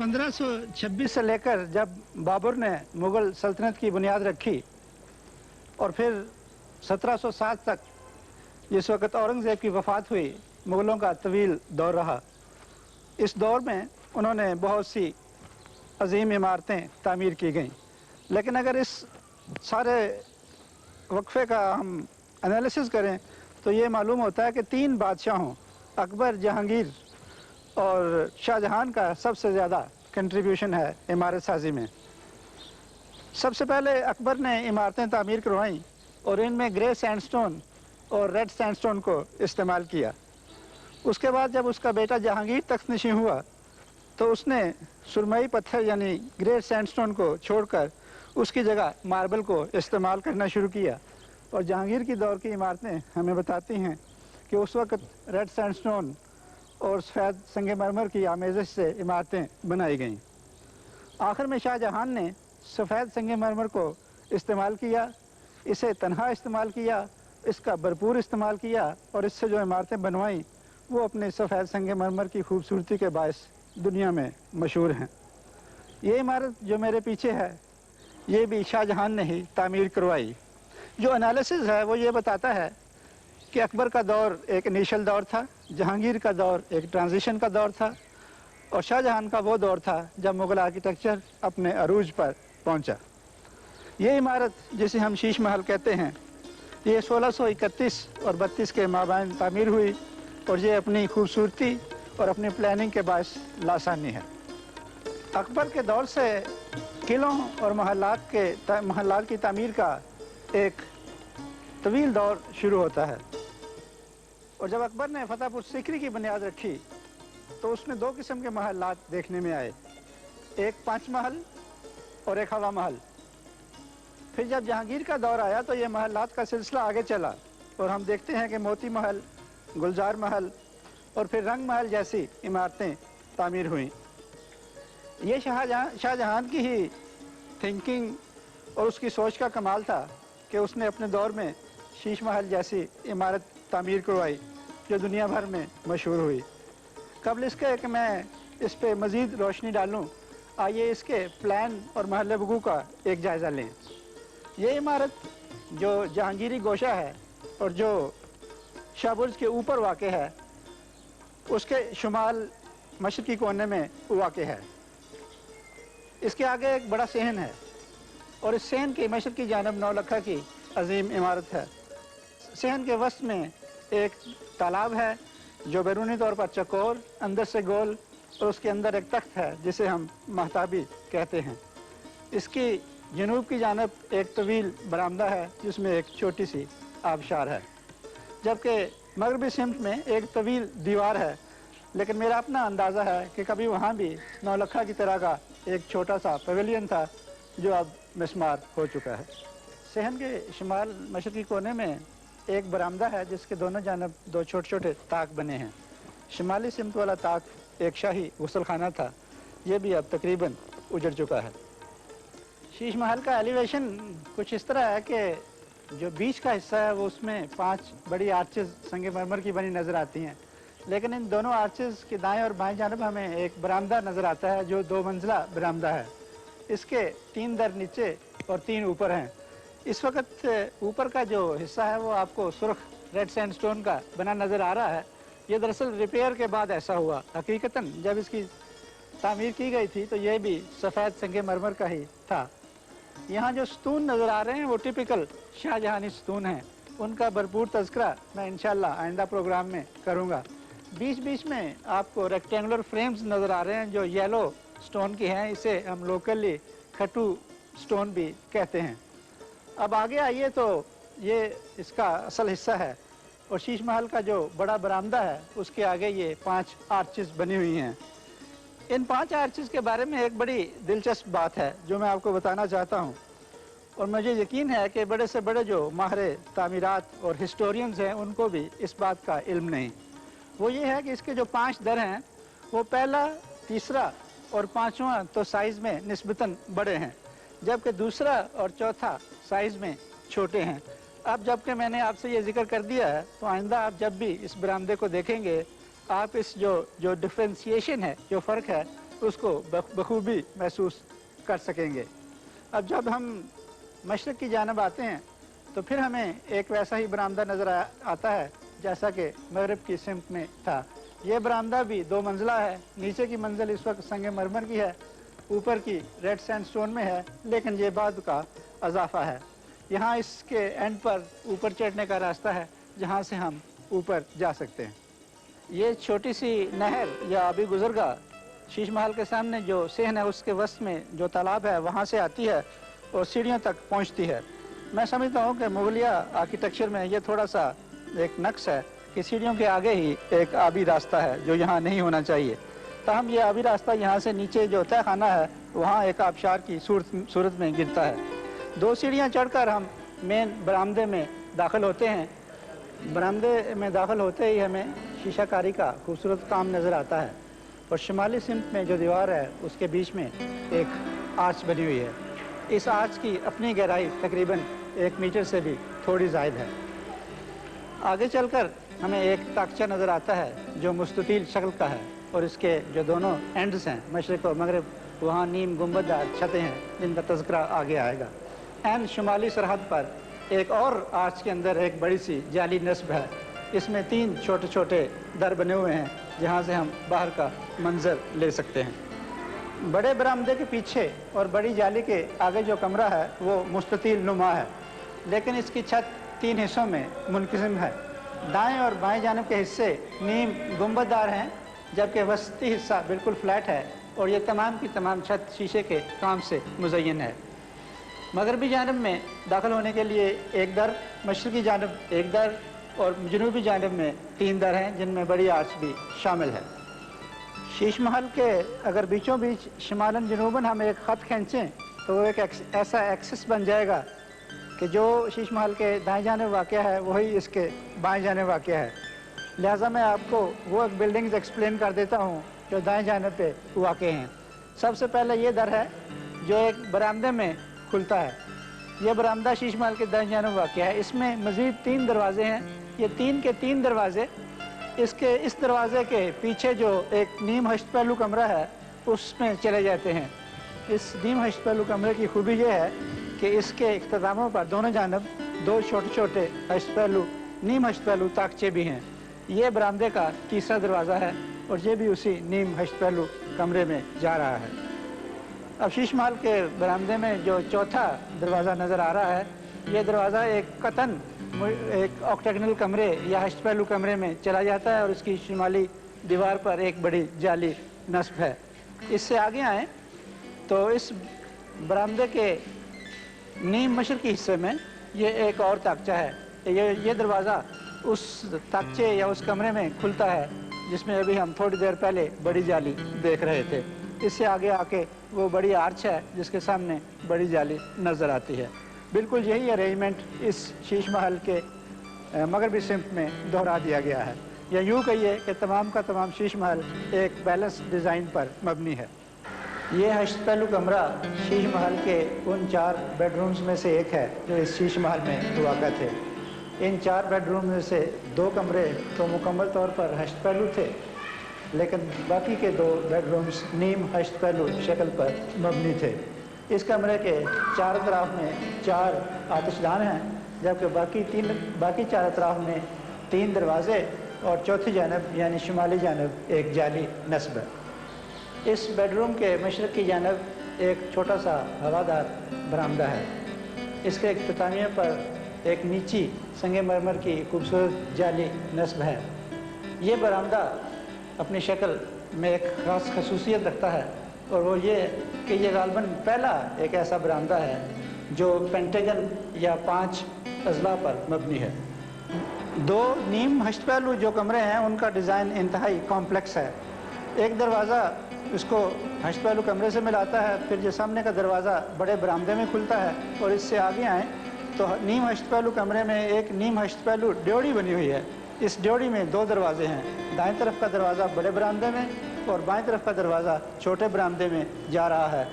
1526 से लेकर जब बाबर ने मुग़ल सल्तनत की बुनियाद रखी और फिर 1707 तक जिस वक़्त औरंगज़ेब की वफ़ात हुई, मुग़लों का तवील दौर रहा। इस दौर में उन्होंने बहुत सी अजीम इमारतें तामीर की गईं, लेकिन अगर इस सारे वक्फे का हम एनालिसिस करें तो ये मालूम होता है कि 3 बादशाहों अकबर, जहांगीर और शाहजहां का सबसे ज़्यादा कंट्रीब्यूशन है इमारत साजी में। सबसे पहले अकबर ने इमारतें तामीर करवाईं और इनमें ग्रे सैंडस्टोन और रेड सैंडस्टोन को इस्तेमाल किया। उसके बाद जब उसका बेटा जहांगीर तख्तनशीं हुआ तो उसने सुरमई पत्थर यानी ग्रे सैंडस्टोन को छोड़कर उसकी जगह मार्बल को इस्तेमाल करना शुरू किया। और जहांगीर की दौर की इमारतें हमें बताती हैं कि उस वक़्त रेड सैंडस्टोन और सफ़ेद संगमरमर की आमेज़श से इमारतें बनाई गईं। आखिर में शाहजहां ने सफ़ेद संगमरमर को इस्तेमाल किया, इसे तन्हा इस्तेमाल किया, इसका भरपूर इस्तेमाल किया और इससे जो इमारतें बनवाईं वो अपने सफ़ेद संगमरमर की खूबसूरती के बायस दुनिया में मशहूर हैं। ये इमारत जो मेरे पीछे है ये भी शाहजहां ने ही तामीर करवाई। जो एनालिसिस है वो ये बताता है कि अकबर का दौर एक इनिशियल दौर था, जहांगीर का दौर एक ट्रांजिशन का दौर था और शाहजहां का वो दौर था जब मुग़ल आर्किटेक्चर अपने अरूज पर पहुंचा। ये इमारत जिसे हम शीश महल कहते हैं ये 1631 और 32 के माबैन तामीर हुई और ये अपनी खूबसूरती और अपनी प्लानिंग के बायस लासानी है। अकबर के दौर से किलों और महलात की तामीर का एक तवील दौर शुरू होता है। और जब अकबर ने फतेहपुर सीकरी की बुनियाद रखी तो उसने 2 किस्म के महलात देखने में आए, एक पंच महल और एक हवा महल। फिर जब जहांगीर का दौर आया तो ये महलात का सिलसिला आगे चला और हम देखते हैं कि मोती महल, गुलजार महल और फिर रंग महल जैसी इमारतें तामीर हुईं। ये शाहजहां की ही थिंकिंग और उसकी सोच का कमाल था कि उसने अपने दौर में शीश महल जैसी इमारत तामीर करवाई जो दुनिया भर में मशहूर हुई। कबल इसके कि मैं इस पे मज़ीद रोशनी डालूं, आइए इसके प्लान और महल वक़ू का एक जायज़ा लें। ये इमारत जो जहांगीरी गोशा है और जो शाहबुर्ज के ऊपर वाक़ है उसके शुमाल मशरक़ी कोने में वाक़ है। इसके आगे एक बड़ा सहन है और इस सहन की मशरक़ी जानब नौलखा की अजीम इमारत है। सहन के वस्त में एक तालाब है जो बैरूनी तौर पर चकोर, अंदर से गोल और उसके अंदर एक तख्त है जिसे हम महताबी कहते हैं। इसकी जनूब की जानब एक तवील बरामदा है जिसमें एक छोटी सी आबशार है, जबकि मगरबी सिमत में एक तवील दीवार है। लेकिन मेरा अपना अंदाज़ा है कि कभी वहाँ भी नौलखा की तरह का एक छोटा सा पवेलियन था जो अब मिसमार हो चुका है। सहन के शुमाल मशरक़ी कोने में एक बरामदा है जिसके दोनों जानब 2 छोटे छोटे ताक बने हैं। शुमाली सिमत वाला ताक एक शाही गुसल खाना था, ये भी अब तकरीबन उजड़ चुका है। शीश महल का एलिवेशन कुछ इस तरह है कि जो बीच का हिस्सा है वो उसमें 5 बड़ी आर्चेज़ संगमरमर की बनी नज़र आती हैं, लेकिन इन दोनों आर्चेज़ के दाएं और बाएं जानब हमें एक बरामदा नज़र आता है जो 2 मंजिला बरामदा है। इसके 3 दर नीचे और 3 ऊपर हैं। इस वक्त ऊपर का जो हिस्सा है वो आपको सुर्ख रेड सैंडस्टोन का बना नज़र आ रहा है। ये दरअसल रिपेयर के बाद ऐसा हुआ, हकीकतन जब इसकी तामीर की गई थी तो ये भी सफ़ेद संगमरमर का ही था। यहाँ जो स्तून नज़र आ रहे हैं वो टिपिकल शाहजहानी स्तून हैं, उनका भरपूर तज़किरा मैं इंशाअल्लाह आइंदा प्रोग्राम में करूँगा। बीच बीच में आपको रेक्टेंगुलर फ्रेम्स नज़र आ रहे हैं जो येलो स्टोन की हैं, इसे हम लोकली खट्टू स्टोन भी कहते हैं। अब आगे आइए तो ये इसका असल हिस्सा है और शीश महल का जो बड़ा बरामदा है उसके आगे ये 5 आर्चेस बनी हुई हैं। इन 5 आर्चेस के बारे में एक बड़ी दिलचस्प बात है जो मैं आपको बताना चाहता हूँ और मुझे यकीन है कि बड़े से बड़े जो माहिर तामीरात और हिस्टोरियंस हैं उनको भी इस बात का इल्म नहीं। वो ये है कि इसके जो 5 दर हैं वो पहला, तीसरा और 5वां तो साइज़ में निस्बतन बड़े हैं, जबकि दूसरा और चौथा साइज़ में छोटे हैं। अब जबकि मैंने आपसे ये जिक्र कर दिया है तो आइंदा आप जब भी इस बरामदे को देखेंगे आप इस जो डिफ्रेंसिएशन है, जो फ़र्क है उसको बखूबी महसूस कर सकेंगे। अब जब हम मशरक़ की जानब आते हैं तो फिर हमें एक वैसा ही बरामदा नज़र आता है जैसा कि मगरिब की सिमत में था। ये बरामदा भी 2 मंजिला है। नीचे की मंजिल इस वक्त संग मरमर की है, ऊपर की रेड सैंडस्टोन में है, लेकिन ये बाद का अजाफा है। यहाँ इसके एंड पर ऊपर चढ़ने का रास्ता है जहाँ से हम ऊपर जा सकते हैं। ये छोटी सी नहर या आबी गुजरगाह शीश महल के सामने जो सहन है उसके वस्त में जो तालाब है वहाँ से आती है और सीढ़ियों तक पहुँचती है। मैं समझता हूँ कि मुगलिया आर्किटेक्चर में ये थोड़ा सा एक नक्स है कि सीढ़ियों के आगे ही एक आबी रास्ता है जो यहाँ नहीं होना चाहिए। ताहम ये आबी रास्ता यहाँ से नीचे जो तय खाना है वहाँ एक आबशार की सूरत में गिरता है। 2 सीढ़ियाँ चढ़कर हम मेन बरामदे में दाखिल होते हैं। बरामदे में दाखिल होते ही हमें शीशाकारी का खूबसूरत काम नज़र आता है और शुमाली सिमत में जो दीवार है उसके बीच में एक आर्च बनी हुई है। इस आर्च की अपनी गहराई तकरीबन 1 मीटर से भी थोड़ी ज़ायद है। आगे चलकर हमें एक ताकचा नज़र आता है जो मुस्ततील शक्ल का है और इसके जो दोनों एंड्स हैं मशरिक़ और मगरिब वहाँ नीम गुंबददार छतें हैं जिनका तज़किरा आगे आएगा। एन शुमाली सरहद पर एक और आर्च के अंदर एक बड़ी सी जाली नस्ब है। इसमें 3 छोटे छोटे दर बने हुए हैं जहाँ से हम बाहर का मंजर ले सकते हैं। बड़े बरामदे के पीछे और बड़ी जाली के आगे जो कमरा है वो मुस्ततील नुमा है, लेकिन इसकी छत 3 हिस्सों में मुनक़सिम है। दाएं और बाएं जानिब के हिस्से नीम गुंबददार हैं जबकि वस्ती हिस्सा बिल्कुल फ्लैट है और ये तमाम की तमाम छत शीशे के काम से मुज़य्यन है। मगरबी जानब में दाखिल होने के लिए एक दर, मशरक़ी जानब एक दर और जनूबी जानब में 3 दर हैं जिनमें बड़ी आर्च भी शामिल है। शीश महल के अगर बीचों बीच शिमालन जनूबन हम एक ख़त खींचें तो वो एक ऐसा एक्सिस बन जाएगा कि जो शीश महल के दाएं जाने वाक़या है वही इसके बाएं जाने वाक़या है। लिहाजा मैं आपको वो एक बिल्डिंग्स एक्सप्लेन कर देता हूँ जो दाएं जाने पे वाक़ हैं। सबसे पहले ये दर है जो एक बरामदे में खुलता है। ये बरामदा शीश महल के दाएं जाने वाक़या है। इसमें मज़ीद 3 दरवाजे हैं। ये 3 के 3 दरवाजे इसके इस दरवाजे के पीछे जो एक नीम हश्त पहलू कमरा है उसमें चले जाते हैं। इस नीम हश्त पहलू कमरे की खूबी ये है कि इसके इख्तितामों पर दोनों जानब 2 छोटे छोटे हश्त पहलू नीम हश्त पहलू ताकचे भी हैं। ये बरामदे का तीसरा दरवाज़ा है और ये भी उसी नीम हश्त पहलू कमरे में जा रहा है। अब शीश महल के बरामदे में जो चौथा दरवाज़ा नज़र आ रहा है ये दरवाज़ा एक कतन एक ऑक्टेगनल कमरे या हश्त पहलू कमरे में चला जाता है और इसकी शुमाली दीवार पर एक बड़ी जाली नस्ब है। इससे आगे आएँ तो इस बरामदे के नीम मशरक़ी हिस्से में ये एक और ताकचा है। ये दरवाज़ा उस ताकचे या उस कमरे में खुलता है जिसमें अभी हम थोड़ी देर पहले बड़ी जाली देख रहे थे। इससे आगे आके वो बड़ी आर्च है जिसके सामने बड़ी जाली नज़र आती है। बिल्कुल यही अरेंजमेंट इस शीश महल के मगरबी सिमत में दोहरा दिया गया है। या यूँ कहिए कि तमाम का तमाम शीश महल एक बैलेंस डिज़ाइन पर मबनी है। ये हश्त पहलू कमरा शीश महल के उन 4 बेडरूम्स में से एक है जो इस शीश महल में वाक़ थे। इन 4 बेडरूम में से 2 कमरे तो मुकम्मल तौर पर हश्त पहलू थे, लेकिन बाकी के 2 बेडरूम्स नीम हश्त पहलू शक्ल पर मबनी थे। इस कमरे के चारों तरफ में 4 आतिशदान हैं जबकि बाकी 4 अतराफ में 3 दरवाजे और चौथी जानब यानी शुमाली जानब एक जाली नस्ब है। इस बेडरूम के मशरक़ की जानब एक छोटा सा हवादार बरामदा है। इसके इख्तितामिया पर एक नीची संगे मरमर की खूबसूरत जाली नस्ब है। ये बरामदा अपनी शक्ल में एक ख़ास खसूसियत रखता है और वो ये कि ये गालबन पहला एक ऐसा बरामदा है जो पेंटागन या 5 अज़ला पर मबनी है। 2 नीम हश्त पहलू जो कमरे हैं उनका डिज़ाइन इंतहाई कॉम्प्लेक्स है। एक दरवाज़ा इसको हश्त पहलू कमरे से मिलाता है, फिर जो सामने का दरवाज़ा बड़े बरामदे में खुलता है और इससे आगे आएँ तो नीम हश्त पहलू कमरे में एक नीम हश्त पहलू ड्योढ़ी बनी हुई है। इस ड्योढ़ी में 2 दरवाजे हैं। दाएं तरफ का दरवाज़ा बड़े बरामदे में और बाएं तरफ का दरवाज़ा छोटे बरामदे में जा रहा है।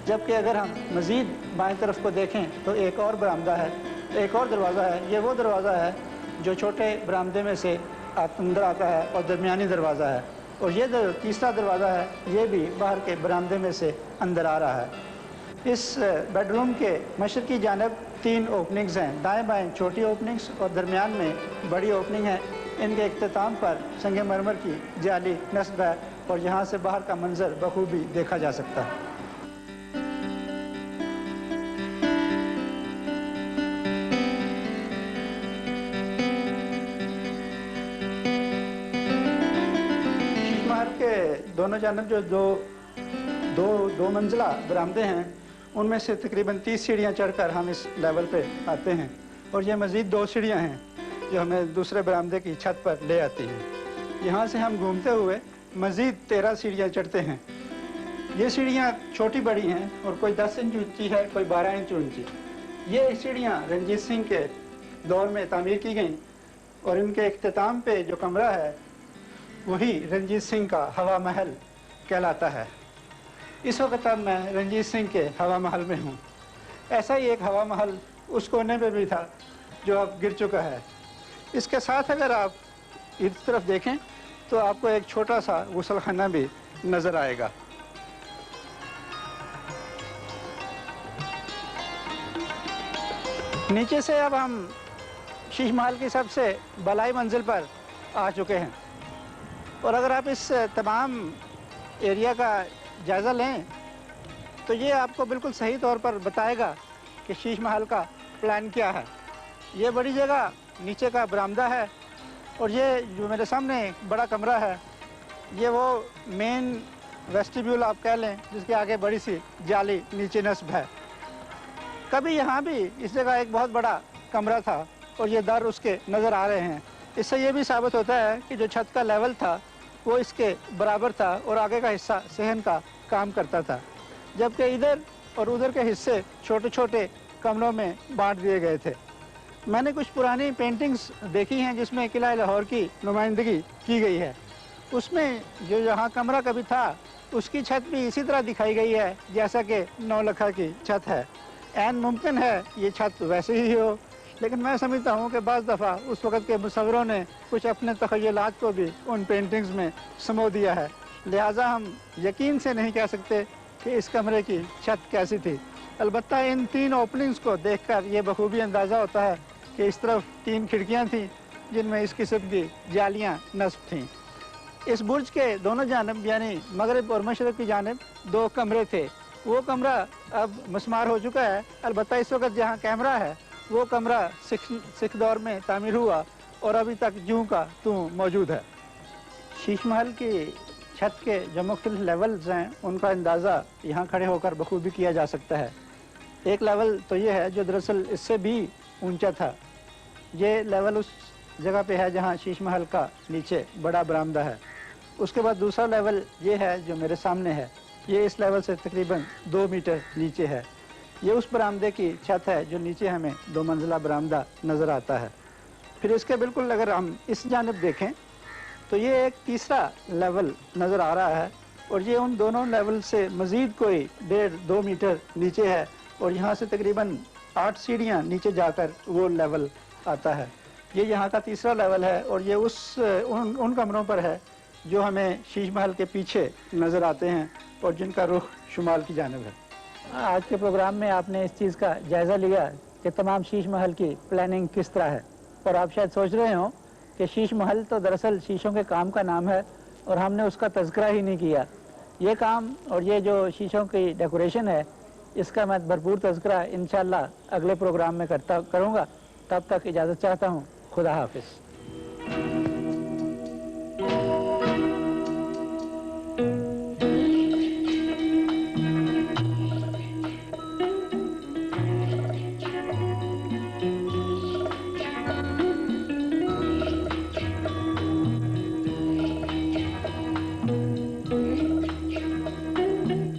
जबकि अगर हम मज़ीद बाएं तरफ को देखें तो एक और बरामदा है, एक और दरवाज़ा है। ये वो दरवाज़ा है जो छोटे बरामदे में से अंदर आता है और दरमियानी दरवाज़ा है। اور یہ تیسرا دروازہ ہے یہ بھی باہر کے برآمدے میں سے اندر آ رہا ہے۔ اس بیڈ روم کے مشرقی جانب 3 اوپننگز ہیں، دائیں بائیں چھوٹی اوپننگز اور درمیان میں بڑی اوپننگ ہے۔ ان کے اختتام پر سنگ مرمر کی جعلی نصب ہے اور یہاں سے باہر کا منظر بخوبی دیکھا جا سکتا ہے۔ شیش محل کے دونوں جانب جو دو منزلہ برآمدے ہیں ان میں سے تقریباً 30 سیڑھیاں چڑھ کر ہم اس لیول پہ آتے ہیں، اور یہ مزید 2 سیڑھیاں ہیں جو ہمیں دوسرے برآمدے کی چھت پر لے آتی ہیں۔ یہاں سے ہم گھومتے ہوئے مزید 13 سیڑھیاں چڑھتے ہیں۔ یہ سیڑھیاں چھوٹی بڑی ہیں اور کوئی 10 انچ اونچی ہے، کوئی 12 انچ اونچی۔ یہ سیڑھیاں رنجیت سنگھ کے دور میں تعمیر کی گئیں اور ان کے اختتام پہ جو کمرہ ہے وہی رنجیت سنگھ کا ہوا محل کہلاتا ہے۔ اس وقت اب میں رنجیت سنگھ کے ہوا محل میں ہوں۔ ایسا ہی ایک ہوا محل اس کونے پہ بھی تھا جو اب گر چکا ہے۔ اس کے ساتھ اگر آپ اس طرف دیکھیں تو آپ کو ایک چھوٹا سا غسل خانہ بھی نظر آئے گا۔ نیچے سے اب ہم شیش محل کی سب سے بالائی منزل پر آ چکے ہیں، اور اگر آپ اس تمام ایریا کا جائزہ لیں تو یہ آپ کو بالکل صحیح طور پر بتائے گا کہ شیش محل کا پلان کیا ہے۔ یہ بڑی جگہ نیچے کا برآمدہ ہے، اور یہ جو میرے سامنے بڑا کمرہ ہے یہ وہ مین ویسٹیبیول آپ کہہ لیں جس کے آگے بڑی سی جالی نیچے نصب ہے۔ کبھی یہاں بھی اس جگہ ایک بہت بڑا کمرہ تھا اور یہ در اس کے نظر آ رہے ہیں۔ اس سے یہ بھی ثابت ہوتا ہے کہ جو چھت کا لیول تھا وہ اس کے برابر تھا اور آگے کا حصہ صحن کا کام کرتا تھا، جبکہ ادھر اور ادھر کے حصے چھوٹے چھوٹے کمروں میں بانٹ دیے گئے تھے۔ میں نے کچھ پرانی پینٹنگز دیکھی ہیں جس میں قلعہ لاہور کی نمائندگی کی گئی ہے۔ اس میں جو یہاں کمرہ کبھی تھا اس کی چھت بھی اسی طرح دکھائی گئی ہے جیسا کہ 9 لکھا کی چھت ہے۔ عین ممکن ہے یہ چھت ویسے ہی ہو، لیکن میں سمجھتا ہوں کہ بعض دفعہ اس وقت کے مصوروں نے کچھ اپنے تخیلات کو بھی ان پینٹنگز میں سمو دیا ہے، لہٰذا ہم یقین سے نہیں کہہ سکتے کہ اس کمرے کی چھت کیسی تھی۔ البتہ ان 3 اوپننگز کو دیکھ کر یہ بخوبی اندازہ ہوتا ہے کہ اس طرف 3 کھڑکیاں تھیں جن میں اس قسم کی جالیاں نصب تھیں۔ اس برج کے دونوں جانب یعنی مغرب اور مشرق کی جانب 2 کمرے تھے۔ وہ کمرہ اب مسمار ہو چکا ہے، البتہ اس وقت جہاں کیمرہ ہے وہ کمرہ سکھ دور میں تعمیر ہوا اور ابھی تک جوں کا توں موجود ہے۔ شیش محل کی چھت کے جو مختلف لیولز ہیں ان کا اندازہ یہاں کھڑے ہو کر بخوبی کیا جا سکتا ہے۔ ایک لیول تو یہ ہے جو دراصل اس سے بھی اونچا تھا۔ یہ لیول اس جگہ پہ ہے جہاں شیش محل کا نیچے بڑا برآمدہ ہے۔ اس کے بعد دوسرا لیول یہ ہے جو میرے سامنے ہے، یہ اس لیول سے تقریباً 2 میٹر نیچے ہے۔ یہ اس برآمدے کی چھت ہے جو نیچے ہمیں 2 منزلہ برآمدہ نظر آتا ہے۔ پھر اس کے بالکل اگر ہم اس جانب دیکھیں تو یہ ایک تیسرا لیول نظر آ رہا ہے، اور یہ ان دونوں لیول سے مزید کوئی 1.5-2 میٹر نیچے ہے، اور یہاں سے تقریباً 8 سیڑھیاں نیچے جا کر وہ لیول آتا ہے۔ یہ یہاں کا تیسرا لیول ہے، اور یہ ان کمروں پر ہے جو ہمیں شیش محل کے پیچھے نظر آتے ہیں اور جن کا رخ شمال کی جانب ہے۔ آج کے پروگرام میں آپ نے اس چیز کا جائزہ لیا کہ تمام شیش محل کی پلاننگ کس طرح ہے، اور آپ شاید سوچ رہے ہوں کہ شیش محل تو دراصل شیشوں کے کام کا نام ہے اور ہم نے اس کا تذکرہ ہی نہیں کیا۔ یہ کام اور یہ جو شیشوں کی ڈیکوریشن ہے اس کا میں بھرپور تذکرہ انشاءاللہ اگلے پروگرام میں کروں گا۔ تب تک اجازت چاہتا ہوں۔ خدا حافظ۔